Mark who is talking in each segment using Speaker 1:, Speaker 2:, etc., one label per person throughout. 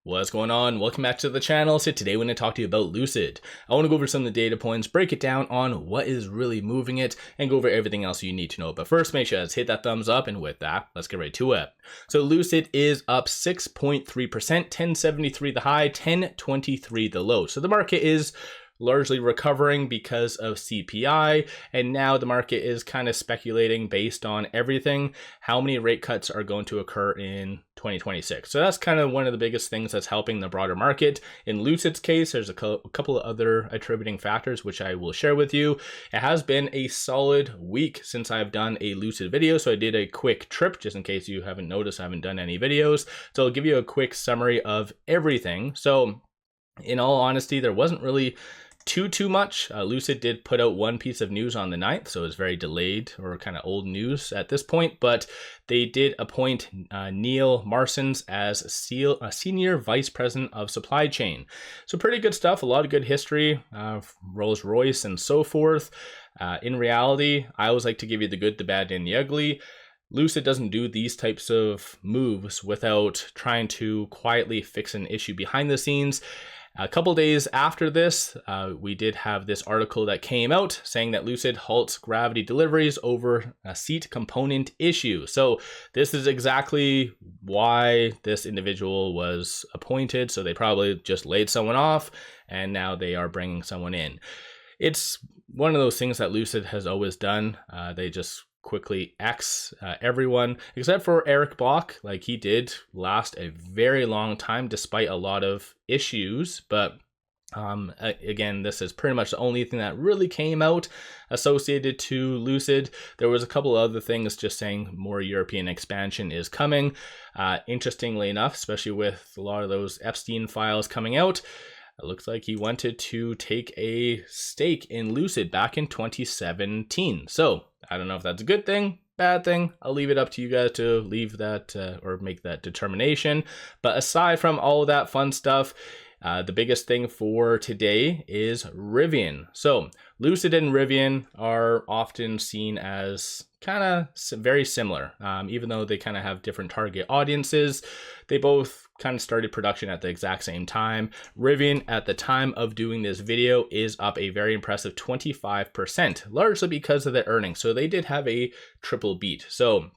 Speaker 1: What's going on? Welcome back to the channel. So today we're going to talk to you about Lucid. I want to go over some of the data points, break it down on what is really moving it, and go over everything else you need to know. But first, make sure to hit that thumbs up, and with that, let's get right to it. So Lucid is up 6.3%, 1073 the high, 1023 the low. So the market is largely recovering because of CPI, and now the market is kind of speculating based on everything how many rate cuts are going to occur in 2026. So that's kind of one of the biggest things that's helping the broader market. In Lucid's case, there's a couple of other attributing factors which I will share with you. It has been a solid week since I've done a Lucid video, so I did a quick trip just in case you haven't noticed I haven't done any videos. So I'll give you a quick summary of everything. So in all honesty, there wasn't really too much. Lucid did put out one piece of news on the 9th, so it's very delayed or kind of old news at this point, but they did appoint 𝗪𝗓𝗧𝗛 as Senior Vice President of Supply Chain. So pretty good stuff, a lot of good history, Rolls-Royce and so forth. In reality, I always like to give you the good, the bad, and the ugly. Lucid doesn't do these types of moves without trying to quietly fix an issue behind the scenes. A couple days after this, we did have this article that came out saying that Lucid halts Gravity deliveries over a seat component issue. So this is exactly why this individual was appointed. So they probably just laid someone off and now they are bringing someone in. It's one of those things that Lucid has always done. They just quickly X everyone except for Eric Bloch. Like, he did last a very long time despite a lot of issues, but again, this is pretty much the only thing that really came out associated to Lucid. There was a couple other things just saying more European expansion is coming. Interestingly enough, especially with a lot of those Epstein files coming out, it looks like he wanted to take a stake in Lucid back in 2017. So I don't know if that's a good thing, bad thing. I'll leave it up to you guys to leave that or make that determination. But aside from all of that fun stuff, the biggest thing for today is Rivian. So Lucid and Rivian are often seen as kind of very similar, even though they kind of have different target audiences. They both kind of started production at the exact same time. Rivian, at the time of doing this video, is up a very impressive 25%, largely because of their earnings. So they did have a triple beat. So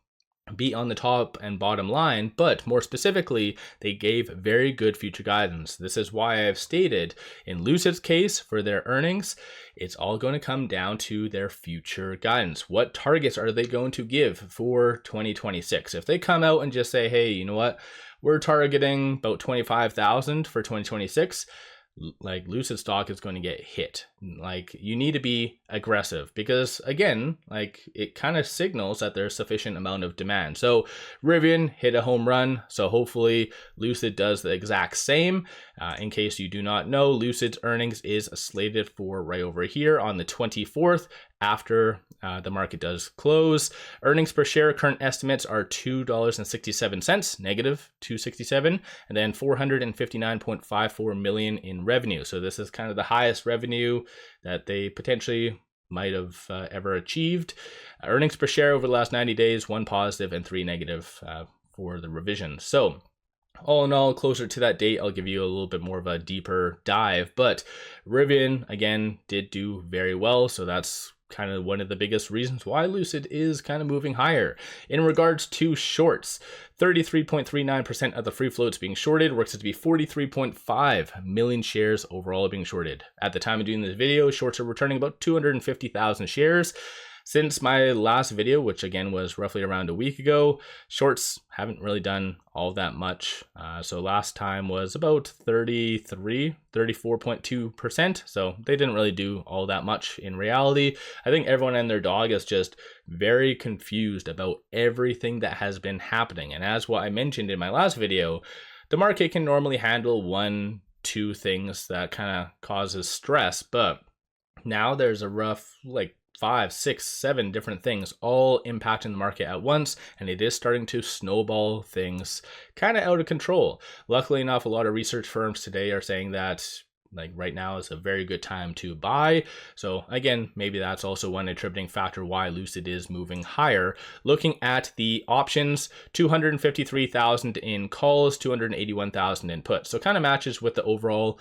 Speaker 1: beat on the top and bottom line, but more specifically, they gave very good future guidance. This is why I've stated in Lucid's case for their earnings, it's all going to come down to their future guidance. What targets are they going to give for 2026? If they come out and just say, hey, you know what, we're targeting about 25,000 for 2026, like, Lucid stock is going to get hit. Like, you need to be aggressive because, again, like, it kind of signals that there's sufficient amount of demand. So Rivian hit a home run, so hopefully Lucid does the exact same. In case you do not know, Lucid's earnings is slated for right over here on the 24th after the market does close. Earnings per share current estimates are $2.67, negative 267, and then 459.54 million in revenue. So this is kind of the highest revenue that they potentially might have ever achieved. Earnings per share over the last 90 days, 1 positive and 3 negative for the revision. So all in all, closer to that date, I'll give you a little bit more of a deeper dive. But Rivian, again, did do very well. So that's kind of one of the biggest reasons why Lucid is kind of moving higher. In regards to shorts, 33.39% of the free floats being shorted, works out to be 43.5 million shares overall being shorted. At the time of doing this video, shorts are returning about 250,000 shares. Since my last video, which again was roughly around a week ago, shorts haven't really done all that much. So last time was about 34.2%. So they didn't really do all that much in reality. I think everyone and their dog is just very confused about everything that has been happening. And as what I mentioned in my last video, the market can normally handle 1-2 things that kind of causes stress, but now there's a rough 5, 6, 7 different things all impacting the market at once, and it is starting to snowball things kind of out of control. Luckily enough, a lot of research firms today are saying that like right now is a very good time to buy. So again, maybe that's also one attributing factor why Lucid is moving higher. Looking at the options, 253,000 in calls, 281,000 in puts. So kind of matches with the overall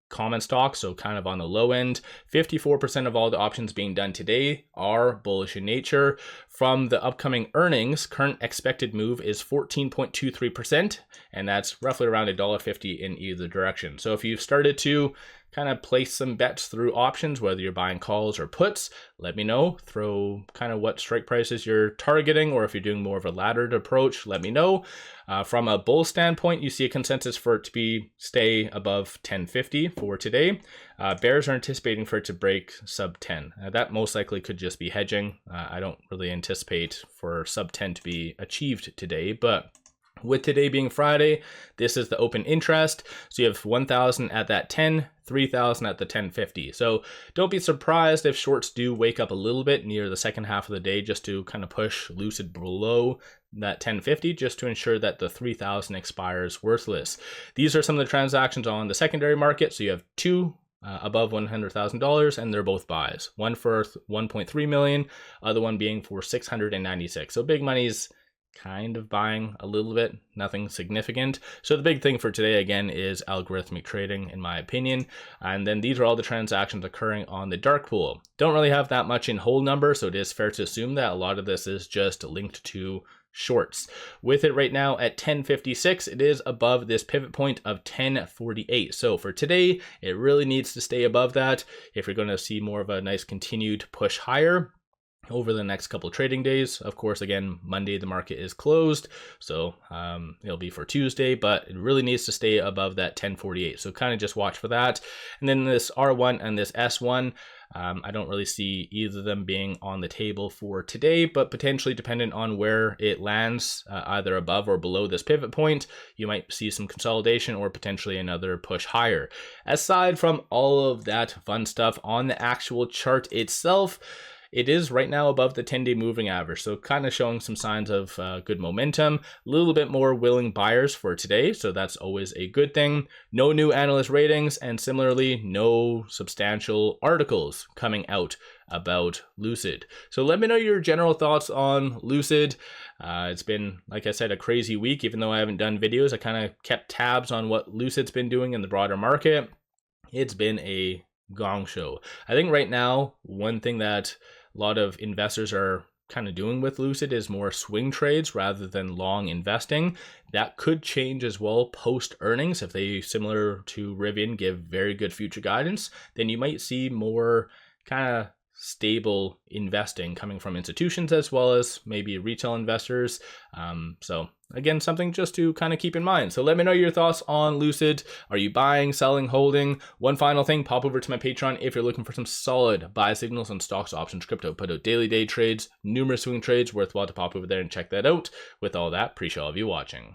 Speaker 1: common stock, so kind of on the low end. 54% of all the options being done today are bullish in nature. From the upcoming earnings, current expected move is 14.23%, and that's roughly around $1.50 in either direction. So if you've started to kind of place some bets through options, whether you're buying calls or puts, let me know. Throw kind of what strike prices you're targeting, or if you're doing more of a laddered approach, let me know. From a bull standpoint, you see a consensus for it to stay above 1050 for today. Bears are anticipating for it to break sub 10. That most likely could just be hedging. I don't really anticipate for sub 10 to be achieved today, but with today being Friday, this is the open interest. So you have 1,000 at that 10, 3,000 at the 1050. So don't be surprised if shorts do wake up a little bit near the second half of the day, just to kind of push Lucid below that 1050, just to ensure that the 3,000 expires worthless. These are some of the transactions on the secondary market. So you have two above $100,000, and they're both buys. One for 1.3 million, other one being for 696. So big money's kind of buying a little bit, nothing significant. So the big thing for today again is algorithmic trading, in my opinion. And then these are all the transactions occurring on the dark pool. Don't really have that much in whole number, so it is fair to assume that a lot of this is just linked to shorts. With it right now at 1056, it is above this pivot point of 1048. So for today, it really needs to stay above that if you're going to see more of a nice continued push higher over the next couple trading days. Of course, again, Monday the market is closed, so it'll be for Tuesday, but it really needs to stay above that 1048. So kind of just watch for that. And then this R1 and this S1, I don't really see either of them being on the table for today, but potentially dependent on where it lands, either above or below this pivot point, you might see some consolidation or potentially another push higher. Aside from all of that fun stuff on the actual chart itself, it is right now above the 10-day moving average, so kind of showing some signs of good momentum. A little bit more willing buyers for today, so that's always a good thing. No new analyst ratings, and similarly, no substantial articles coming out about Lucid. So let me know your general thoughts on Lucid. It's been, like I said, a crazy week. Even though I haven't done videos, I kind of kept tabs on what Lucid's been doing in the broader market. It's been a gong show. I think right now, one thing that a lot of investors are kind of doing with Lucid is more swing trades rather than long investing. That could change as well post earnings. If they, similar to Rivian, give very good future guidance, then you might see more kind of stable investing coming from institutions as well as maybe retail investors. So again, something just to kind of keep in mind. So let me know your thoughts on Lucid. Are you buying, selling, holding? One final thing, pop over to my Patreon if you're looking for some solid buy signals on stocks, options, crypto. Put out daily day trades, numerous swing trades, worthwhile to pop over there and check that out. With all that, appreciate all of you watching.